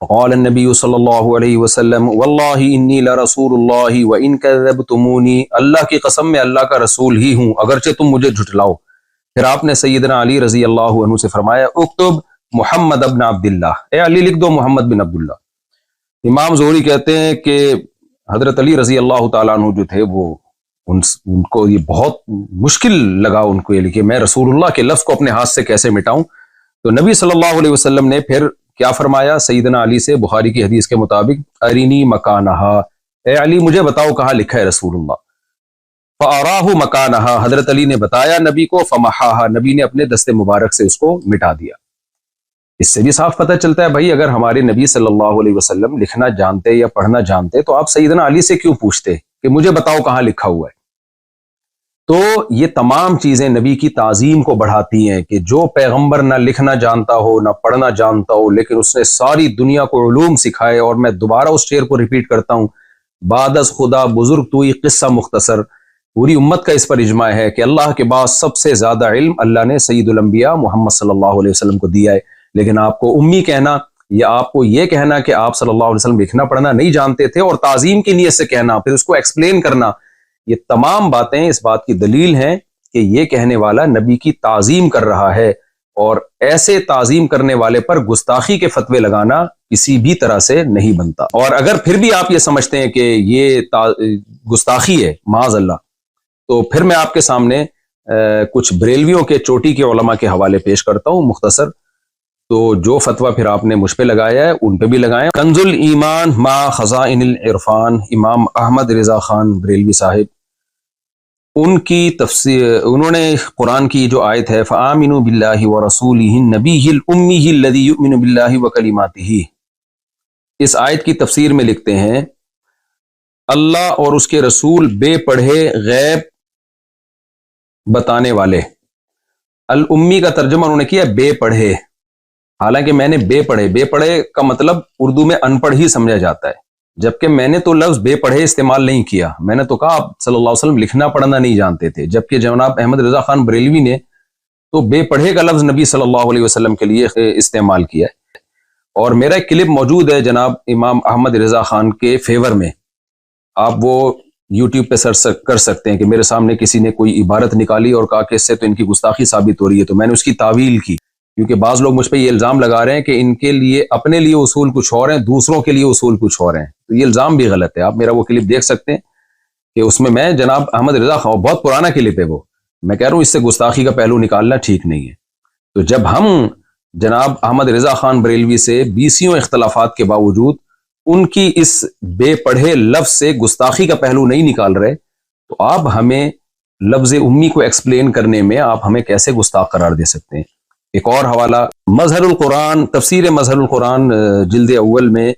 [SPEAKER 2] فقال النبی صلی اللہ علیہ وسلم واللہ انی لرسول اللہ وان کذبتمونی. اللہ کی قسم میں اللہ کا رسول ہی ہوں اگرچہ تم مجھے جھٹلاؤ. پھر آپ نے سیدنا علی رضی اللہ عنہ سے فرمایا اکتب محمد ابن عبداللہ، اے علی لکھ دو محمد بن عبداللہ. امام زہری کہتے ہیں کہ حضرت علی رضی اللہ تعالیٰ عنہ جو تھے وہ ان کو یہ بہت مشکل لگا ان کو یہ کہ میں رسول اللہ کے لفظ کو اپنے ہاتھ سے کیسے مٹاؤں. تو نبی صلی اللہ علیہ وسلم نے پھر کیا فرمایا سیدنا علی سے بخاری کی حدیث کے مطابق ارینی مکانہا، اے علی مجھے بتاؤ کہاں لکھا ہے رسول اللہ. فاراہ مکانہا، حضرت علی نے بتایا نبی کو. فمحاہا، نبی نے اپنے دست مبارک سے اس کو مٹا دیا. اس سے بھی صاف پتہ چلتا ہے بھائی اگر ہمارے نبی صلی اللہ علیہ وسلم لکھنا جانتے یا پڑھنا جانتے تو آپ سیدنا علی سے کیوں پوچھتے کہ مجھے بتاؤ کہاں لکھا ہوا ہے. تو یہ تمام چیزیں نبی کی تعظیم کو بڑھاتی ہیں کہ جو پیغمبر نہ لکھنا جانتا ہو نہ پڑھنا جانتا ہو لیکن اس نے ساری دنیا کو علوم سکھائے. اور میں دوبارہ اس شعر کو ریپیٹ کرتا ہوں، بعد از خدا بزرگ توئی قصہ مختصر. پوری امت کا اس پر اجماع ہے کہ اللہ کے بعد سب سے زیادہ علم اللہ نے سید الانبیاء محمد صلی اللہ علیہ وسلم کو دیا ہے. لیکن آپ کو امی کہنا یا آپ کو یہ کہنا کہ آپ صلی اللہ علیہ وسلم لکھنا پڑھنا نہیں جانتے تھے اور تعظیم کی نیت سے کہنا پھر اس کو ایکسپلین کرنا، یہ تمام باتیں اس بات کی دلیل ہیں کہ یہ کہنے والا نبی کی تعظیم کر رہا ہے. اور ایسے تعظیم کرنے والے پر گستاخی کے فتوے لگانا کسی بھی طرح سے نہیں بنتا. اور اگر پھر بھی آپ یہ سمجھتے ہیں کہ یہ گستاخی ہے معاذ اللہ، تو پھر میں آپ کے سامنے کچھ بریلویوں کے چوٹی کے علماء کے حوالے پیش کرتا ہوں مختصر. تو جو فتویٰ پھر آپ نے مجھ پہ لگایا ہے ان پہ بھی لگائیں. کنز الایمان ما خزائن العرفان، امام احمد رضا خان بریلوی صاحب، ان کی تفسیر، انہوں نے قرآن کی جو آیت ہے فآمنوا باللہ ورسولہ النبی الامی الذی یؤمن باللہ وکلماتہ، اس آیت کی تفسیر میں لکھتے ہیں اللہ اور اس کے رسول بے پڑھے غیب بتانے والے. الامی کا ترجمہ انہوں نے کیا بے پڑھے، حالانکہ میں نے بے پڑھے کا مطلب اردو میں ان پڑھ ہی سمجھا جاتا ہے، جبکہ میں نے تو لفظ بے پڑھے استعمال نہیں کیا. میں نے تو کہا آپ صلی اللہ علیہ وسلم لکھنا پڑھنا نہیں جانتے تھے، جبکہ جناب احمد رضا خان بریلوی نے تو بے پڑھے کا لفظ نبی صلی اللہ علیہ وسلم کے لیے استعمال کیا ہے. اور میرا ایک کلپ موجود ہے جناب امام احمد رضا خان کے فیور میں، آپ وہ یوٹیوب پہ سرچ کر سکتے ہیں کہ میرے سامنے کسی نے کوئی عبارت نکالی اور کہا کہ اس سے تو ان کی گستاخی ثابت ہو رہی ہے، تو میں نے اس کی تعویل کی. کیونکہ بعض لوگ مجھ پہ یہ الزام لگا رہے ہیں کہ ان کے لیے اپنے لیے اصول کچھ اور ہیں، دوسروں کے لیے اصول کچھ اور ہیں، تو یہ الزام بھی غلط ہے. آپ میرا وہ کلپ دیکھ سکتے ہیں کہ اس میں جناب احمد رضا خان، بہت پرانا کلپ ہے وہ، میں کہہ رہا ہوں اس سے گستاخی کا پہلو نکالنا ٹھیک نہیں ہے. تو جب ہم جناب احمد رضا خان بریلوی سے 20 اختلافات کے باوجود ان کی اس بے پڑھے لفظ سے گستاخی کا پہلو نہیں نکال رہے، تو آپ ہمیں لفظ امی کو ایکسپلین کرنے میں آپ ہمیں کیسے گستاخ قرار دے سکتے ہیں؟ ایک اور حوالہ مظہر القرآن، تفسیر مظہر القرآن جلد اول میں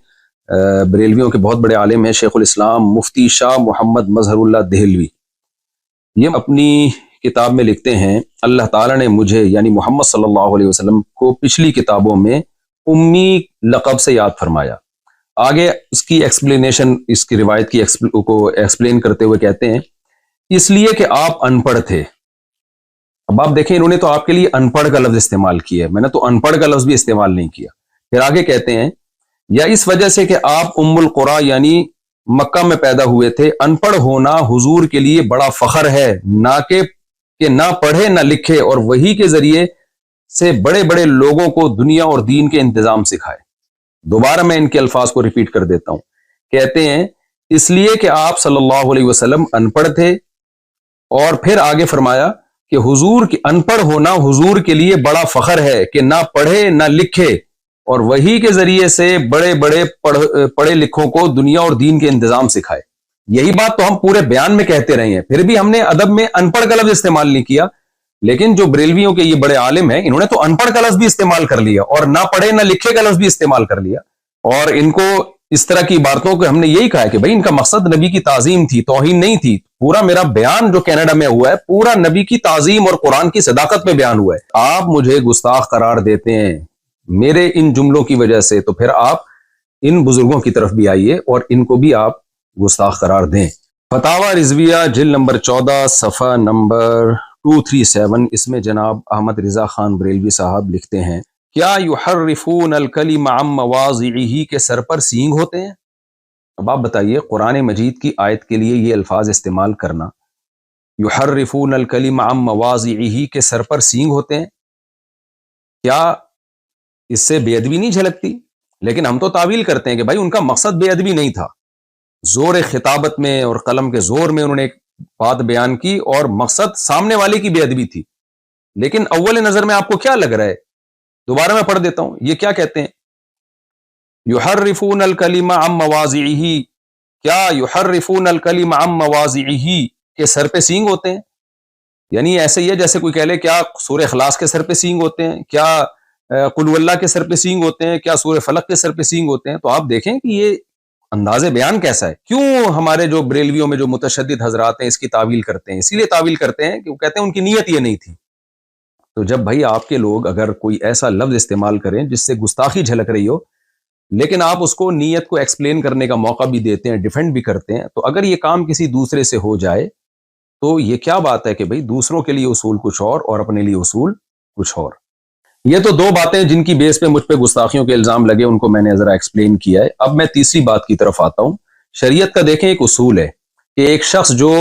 [SPEAKER 2] بریلویوں کے بہت بڑے عالم ہیں شیخ الاسلام مفتی شاہ محمد مظہر اللہ دہلوی، یہ اپنی کتاب میں لکھتے ہیں اللہ تعالیٰ نے مجھے یعنی محمد صلی اللہ علیہ وسلم کو پچھلی کتابوں میں امی لقب سے یاد فرمایا۔ آگے اس کی ایکسپلینیشن، اس کی روایت کی کو ایکسپلین کرتے ہوئے کہتے ہیں اس لیے کہ آپ ان پڑھ تھے۔ اب آپ دیکھیں انہوں نے تو آپ کے لیے ان پڑھ کا لفظ استعمال کیا ہے، میں نے تو ان پڑھ کا لفظ بھی استعمال نہیں کیا۔ پھر آگے کہتے ہیں یا اس وجہ سے کہ آپ ام القریٰ یعنی مکہ میں پیدا ہوئے تھے، ان پڑھ ہونا حضور کے لیے بڑا فخر ہے، نہ کہ نہ پڑھے نہ لکھے اور وحی کے ذریعے سے بڑے بڑے لوگوں کو دنیا اور دین کے انتظام سکھائے۔ دوبارہ میں ان کے الفاظ کو ریپیٹ کر دیتا ہوں، کہتے ہیں اس لیے کہ آپ صلی اللہ علیہ وسلم ان پڑھ تھے، اور پھر آگے فرمایا کہ حضور کی ان پڑھ ہونا حضور کے لیے بڑا فخر ہے کہ نہ پڑھے نہ لکھے اور وحی کے ذریعے سے بڑے بڑے پڑھے لکھوں کو دنیا اور دین کے انتظام سکھائے۔ یہی بات تو ہم پورے بیان میں کہتے رہے ہیں، پھر بھی ہم نے ادب میں ان پڑھ کا لفظ استعمال نہیں کیا، لیکن جو بریلویوں کے یہ بڑے عالم ہیں انہوں نے تو ان پڑھ کا لفظ بھی استعمال کر لیا اور نہ پڑھے نہ لکھے کا لفظ بھی استعمال کر لیا، اور ان کو اس طرح کی باتوں کو ہم نے یہی کہا ہے کہ بھائی ان کا مقصد نبی کی تعظیم تھی، توہین نہیں تھی۔ پورا میرا بیان جو کینیڈا میں ہوا ہے پورا نبی کی تعظیم اور قرآن کی صداقت میں بیان ہوا ہے۔ آپ مجھے گستاخ قرار دیتے ہیں میرے ان جملوں کی وجہ سے، تو پھر آپ ان بزرگوں کی طرف بھی آئیے اور ان کو بھی آپ گستاخ قرار دیں۔ فتاوی رضویہ جلد نمبر 14 صفحہ نمبر 237، اس میں جناب احمد رضا خان بریلوی صاحب لکھتے ہیں کیا یحرفون الکلم عن مواضعہ کے سر پر سینگ ہوتے ہیں؟ اب آپ بتائیے قرآن مجید کی آیت کے لیے یہ الفاظ استعمال کرنا، یحرفون الکلم عن مواضعہ کے سر پر سینگ ہوتے ہیں، کیا اس سے بے ادبی نہیں جھلکتی؟ لیکن ہم تو تعویل کرتے ہیں کہ بھائی ان کا مقصد بے ادبی نہیں تھا، زور خطابت میں اور قلم کے زور میں انہوں نے ایک بات بیان کی اور مقصد سامنے والے کی بے ادبی تھی۔ لیکن اول نظر میں آپ کو کیا لگ رہا ہے؟ دوبارہ میں پڑھ دیتا ہوں، یہ کیا کہتے ہیں یحرفون الکلم عن مواضعہ، کیا یحرفون الکلم عن مواضعہ کے سر پہ سینگ ہوتے ہیں؟ یعنی ایسے ہی ہے جیسے کوئی کہہ لے کیا سورہ اخلاص کے سر پہ سینگ ہوتے ہیں، کیا قل اللہ کے سر پہ سینگ ہوتے ہیں، کیا سورہ فلق کے سر پہ سینگ ہوتے ہیں؟ تو آپ دیکھیں کہ یہ انداز بیان کیسا ہے۔ کیوں ہمارے جو بریلویوں میں جو متشدد حضرات ہیں اس کی تعویل کرتے ہیں؟ اسی لیے تعویل کرتے ہیں کہ وہ کہتے ہیں ان کی نیت یہ نہیں تھی۔ تو جب بھائی آپ کے لوگ اگر کوئی ایسا لفظ استعمال کریں جس سے گستاخی جھلک رہی ہو، لیکن آپ اس کو نیت کو ایکسپلین کرنے کا موقع بھی دیتے ہیں، ڈیفینڈ بھی کرتے ہیں، تو اگر یہ کام کسی دوسرے سے ہو جائے تو یہ کیا بات ہے کہ بھائی دوسروں کے لیے اصول کچھ اور اپنے لیے اصول کچھ اور۔ یہ تو دو باتیں جن کی بیس پہ مجھ پہ گستاخیوں کے الزام لگے، ان کو میں نے ذرا ایکسپلین کیا ہے۔ اب میں تیسری بات کی طرف آتا ہوں۔ شریعت کا دیکھیں ایک اصول ہے کہ ایک شخص جو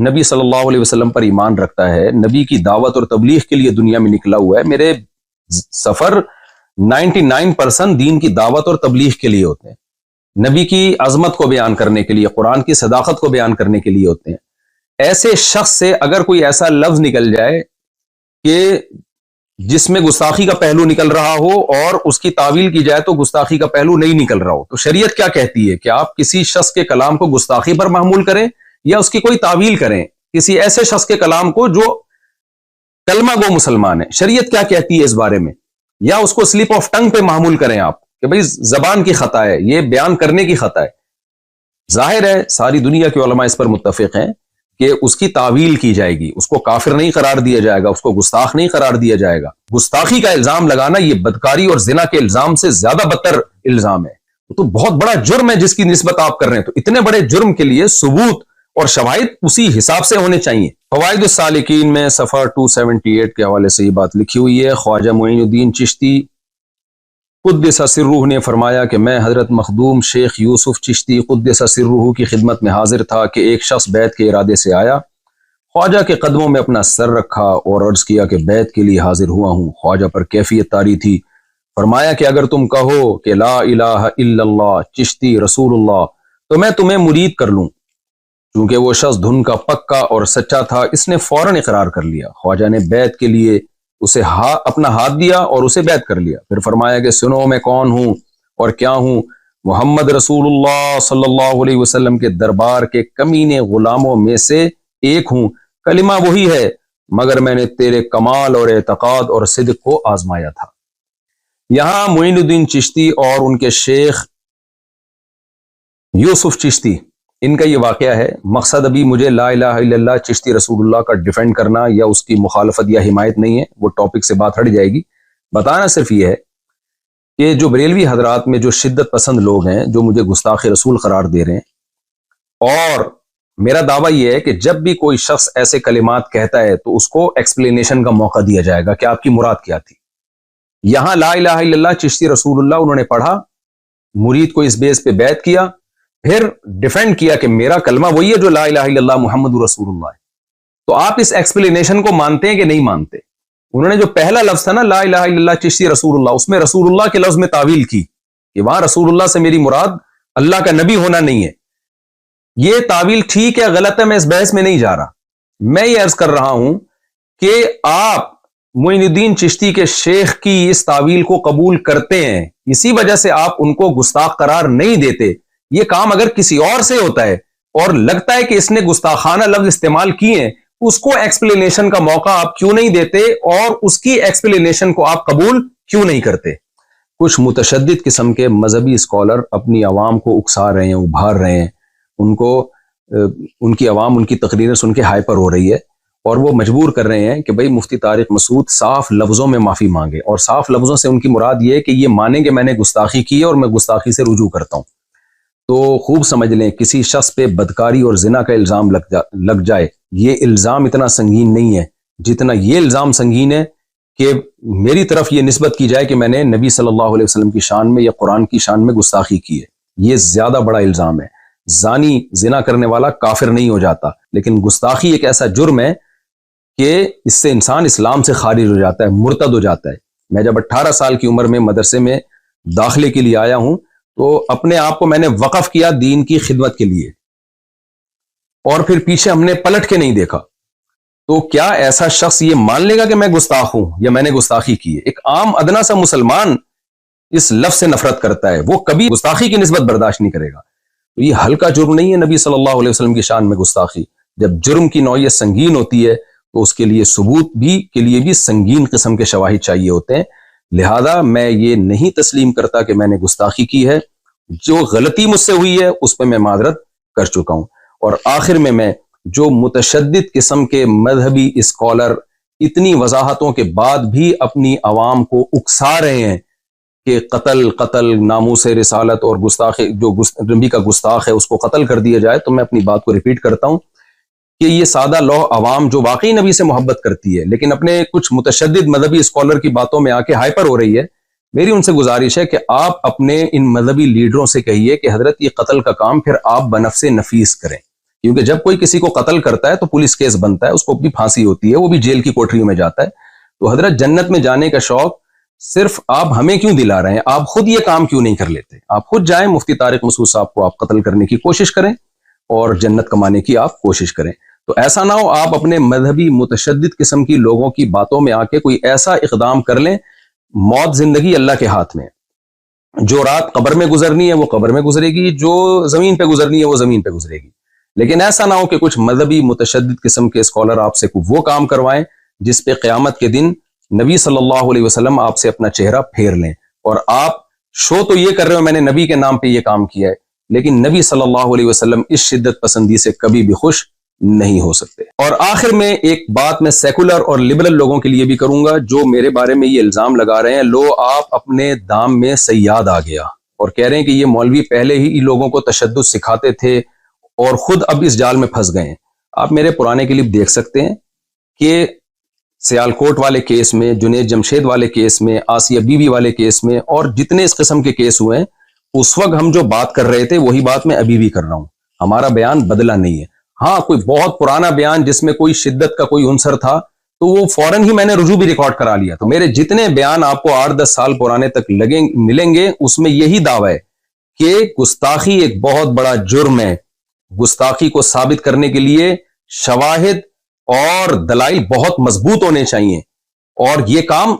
[SPEAKER 2] نبی صلی اللہ علیہ وسلم پر ایمان رکھتا ہے، نبی کی دعوت اور تبلیغ کے لیے دنیا میں نکلا ہوا ہے، میرے سفر 99% دین کی دعوت اور تبلیغ کے لیے ہوتے ہیں، نبی کی عظمت کو بیان کرنے کے لیے، قرآن کی صداقت کو بیان کرنے کے لیے ہوتے ہیں۔ ایسے شخص سے اگر کوئی ایسا لفظ نکل جائے کہ جس میں گستاخی کا پہلو نکل رہا ہو اور اس کی تعویل کی جائے تو گستاخی کا پہلو نہیں نکل رہا ہو، تو شریعت کیا کہتی ہے کہ آپ کسی شخص کے کلام کو گستاخی پر محمول کریں یا اس کی کوئی تعویل کریں، کسی ایسے شخص کے کلام کو جو کلمہ گو مسلمان ہے، شریعت کیا کہتی ہے اس بارے میں؟ یا اس کو سلپ آف ٹنگ پہ محمول کریں آپ کہ بھئی زبان کی خطا ہے، یہ بیان کرنے کی خطا ہے۔ ظاہر ہے ساری دنیا کے علماء اس پر متفق ہیں کہ اس کی تعویل کی جائے گی، اس کو کافر نہیں قرار دیا جائے گا، اس کو گستاخ نہیں قرار دیا جائے گا۔ گستاخی کا الزام لگانا یہ بدکاری اور زنا کے الزام سے زیادہ بدتر الزام ہے، وہ تو بہت بڑا جرم ہے جس کی نسبت آپ کر رہے ہیں۔ تو اتنے بڑے جرم کے لیے ثبوت اور شواہد اسی حساب سے ہونے چاہیے۔ فوائد السالکین میں صفحہ 278 کے حوالے سے یہ بات لکھی ہوئی ہے۔ خواجہ معین الدین چشتی قدس سرہ نے فرمایا کہ میں حضرت مخدوم شیخ یوسف چشتی قدس سرہ کی خدمت میں حاضر تھا کہ ایک شخص بیعت کے ارادے سے آیا، خواجہ کے قدموں میں اپنا سر رکھا اور عرض کیا کہ بیعت کے لیے حاضر ہوا ہوں۔ خواجہ پر کیفیت طاری تھی، فرمایا کہ اگر تم کہو کہ لا الہ الا اللہ چشتی رسول اللہ تو میں تمہیں مرید کر لوں۔ چونکہ وہ شخص دھن کا پکا اور سچا تھا، اس نے فوراً اقرار کر لیا۔ خواجہ نے بیعت کے لیے اسے اپنا ہاتھ دیا اور اسے بیعت کر لیا، پھر فرمایا کہ سنو میں کون ہوں اور کیا ہوں، محمد رسول اللہ صلی اللہ علیہ وسلم کے دربار کے کمینے غلاموں میں سے ایک ہوں، کلمہ وہی ہے مگر میں نے تیرے کمال اور اعتقاد اور صدق کو آزمایا تھا۔ یہاں معین الدین چشتی اور ان کے شیخ یوسف چشتی، ان کا یہ واقعہ ہے۔ مقصد ابھی مجھے لا الہ الا اللہ چشتی رسول اللہ کا ڈیفینڈ کرنا یا اس کی مخالفت یا حمایت نہیں ہے، وہ ٹاپک سے بات ہٹ جائے گی۔ بتانا صرف یہ ہے کہ جو بریلوی حضرات میں جو شدت پسند لوگ ہیں، جو مجھے گستاخ رسول قرار دے رہے ہیں، اور میرا دعویٰ یہ ہے کہ جب بھی کوئی شخص ایسے کلمات کہتا ہے تو اس کو ایکسپلینیشن کا موقع دیا جائے گا کہ آپ کی مراد کیا تھی۔ یہاں لا الہ الا اللہ چشتی رسول اللہ انہوں نے پڑھا، مرید کو اس بیس پہ بیعت کیا، پھر ڈیفینڈ کیا کہ میرا کلمہ وہی ہے جو لا الہ الا اللہ محمد رسول اللہ ہے۔ تو آپ اس ایکسپلینیشن کو مانتے ہیں کہ نہیں مانتے؟ انہوں نے جو پہلا لفظ تھا نا لا الہ الا اللہ چشتی رسول اللہ، اس میں رسول اللہ کے لفظ میں تعویل کی کہ وہاں رسول اللہ سے میری مراد اللہ کا نبی ہونا نہیں ہے۔ یہ تعویل ٹھیک ہے غلط ہے، میں اس بحث میں نہیں جا رہا۔ میں یہ عرض کر رہا ہوں کہ آپ معین الدین چشتی کے شیخ کی اس تعویل کو قبول کرتے ہیں، اسی وجہ سے آپ ان کو گستاخ قرار نہیں دیتے۔ یہ کام اگر کسی اور سے ہوتا ہے اور لگتا ہے کہ اس نے گستاخانہ لفظ استعمال کیے ہیں، اس کو ایکسپلینیشن کا موقع آپ کیوں نہیں دیتے اور اس کی ایکسپلینیشن کو آپ قبول کیوں نہیں کرتے؟ کچھ متشدد قسم کے مذہبی اسکالر اپنی عوام کو اکسا رہے ہیں، ابھار رہے ہیں، ان کی عوام ان کی تقریریں سن کے ہائپر ہو رہی ہے، اور وہ مجبور کر رہے ہیں کہ بھئی مفتی طارق مسعود صاف لفظوں میں معافی مانگے، اور صاف لفظوں سے ان کی مراد یہ ہے کہ یہ مانیں کہ میں نے گستاخی کی ہے اور میں گستاخی سے رجوع کرتا ہوں۔ تو خوب سمجھ لیں کسی شخص پہ بدکاری اور زنا کا الزام لگ جائے، یہ الزام اتنا سنگین نہیں ہے جتنا یہ الزام سنگین ہے کہ میری طرف یہ نسبت کی جائے کہ میں نے نبی صلی اللہ علیہ وسلم کی شان میں یا قرآن کی شان میں گستاخی کی ہے۔ یہ زیادہ بڑا الزام ہے۔ زانی زنا کرنے والا کافر نہیں ہو جاتا، لیکن گستاخی ایک ایسا جرم ہے کہ اس سے انسان اسلام سے خارج ہو جاتا ہے، مرتد ہو جاتا ہے۔ میں جب 18 سال کی عمر میں مدرسے میں داخلے کے لیے آیا ہوں تو اپنے آپ کو میں نے وقف کیا دین کی خدمت کے لیے، اور پھر پیچھے ہم نے پلٹ کے نہیں دیکھا۔ تو کیا ایسا شخص یہ مان لے گا کہ میں گستاخ ہوں یا میں نے گستاخی کی ہے؟ ایک عام ادنا سا مسلمان اس لفظ سے نفرت کرتا ہے، وہ کبھی گستاخی کی نسبت برداشت نہیں کرے گا۔ تو یہ ہلکا جرم نہیں ہے نبی صلی اللہ علیہ وسلم کی شان میں گستاخی۔ جب جرم کی نوعیت سنگین ہوتی ہے تو اس کے لیے ثبوت کے لیے بھی سنگین قسم کے شواہد چاہیے ہوتے ہیں۔ لہذا میں یہ نہیں تسلیم کرتا کہ میں نے گستاخی کی ہے۔ جو غلطی مجھ سے ہوئی ہے اس پہ میں معذرت کر چکا ہوں۔ اور آخر میں جو متشدد قسم کے مذہبی اسکالر اتنی وضاحتوں کے بعد بھی اپنی عوام کو اکسا رہے ہیں کہ قتل ناموس رسالت اور گستاخ جو نبی کا گستاخ ہے اس کو قتل کر دیا جائے، تو میں اپنی بات کو ریپیٹ کرتا ہوں کہ یہ سادہ لوح عوام جو واقعی نبی سے محبت کرتی ہے لیکن اپنے کچھ متشدد مذہبی اسکالر کی باتوں میں آ کے ہائپر ہو رہی ہے، میری ان سے گزارش ہے کہ آپ اپنے ان مذہبی لیڈروں سے کہیے کہ حضرت یہ قتل کا کام پھر آپ بنفس نفیس کریں، کیونکہ جب کوئی کسی کو قتل کرتا ہے تو پولیس کیس بنتا ہے، اس کو بھی پھانسی ہوتی ہے، وہ بھی جیل کی کوٹریوں میں جاتا ہے۔ تو حضرت جنت میں جانے کا شوق صرف آپ ہمیں کیوں دلا رہے ہیں؟ آپ خود یہ کام کیوں نہیں کر لیتے؟ آپ خود جائیں، مفتی طارق مسعود صاحب کو آپ قتل کرنے کی کوشش کریں اور جنت کمانے کی آپ کوشش کریں۔ تو ایسا نہ ہو آپ اپنے مذہبی متشدد قسم کی لوگوں کی باتوں میں آ کے کوئی ایسا اقدام کر لیں۔ موت زندگی اللہ کے ہاتھ میں، جو رات قبر میں گزرنی ہے وہ قبر میں گزرے گی، جو زمین پہ گزرنی ہے وہ زمین پہ گزرے گی۔ لیکن ایسا نہ ہو کہ کچھ مذہبی متشدد قسم کے اسکالر آپ سے وہ کام کروائیں جس پہ قیامت کے دن نبی صلی اللہ علیہ وسلم آپ سے اپنا چہرہ پھیر لیں، اور آپ شو تو یہ کر رہے ہو میں نے نبی کے نام پہ یہ کام کیا ہے، لیکن نبی صلی اللہ علیہ وسلم اس شدت پسندی سے کبھی بھی خوش نہیں ہو سکتے۔ اور آخر میں ایک بات میں سیکولر اور لبرل لوگوں کے لیے بھی کروں گا جو میرے بارے میں یہ الزام لگا رہے ہیں، لو آپ اپنے دام میں صیاد آ گیا، اور کہہ رہے ہیں کہ یہ مولوی پہلے ہی لوگوں کو تشدد سکھاتے تھے اور خود اب اس جال میں پھنس گئے ہیں۔ آپ میرے پرانے کلپ دیکھ سکتے ہیں کہ سیالکوٹ والے کیس میں، جنید جمشید والے کیس میں، آسیہ بی بی والے کیس میں، اور جتنے اس قسم کے کیس ہوئے ہیں اس وقت ہم جو بات کر رہے تھے وہی بات میں ابھی بھی کر رہا ہوں۔ ہمارا بیان بدلا نہیں ہے۔ ہاں کوئی بہت پرانا بیان جس میں کوئی شدت کا کوئی عنصر تھا تو وہ فوراً ہی میں نے رجوع بھی ریکارڈ کرا لیا۔ تو میرے جتنے بیان آپ کو 8-10 سال پرانے تک ملیں گے اس میں یہی دعویٰ ہے کہ گستاخی ایک بہت بڑا جرم ہے۔ گستاخی کو ثابت کرنے کے لیے شواہد اور دلائل بہت مضبوط ہونے چاہیے، اور یہ کام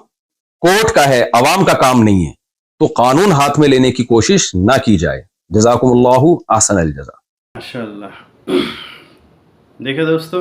[SPEAKER 2] کورٹ کا ہے، عوام کا کام نہیں ہے۔ تو قانون ہاتھ میں لینے کی کوشش نہ کی جائے۔ جزاکم اللہ احسن الجزا۔
[SPEAKER 1] ماشاء اللہ۔ دیکھیں دوستو،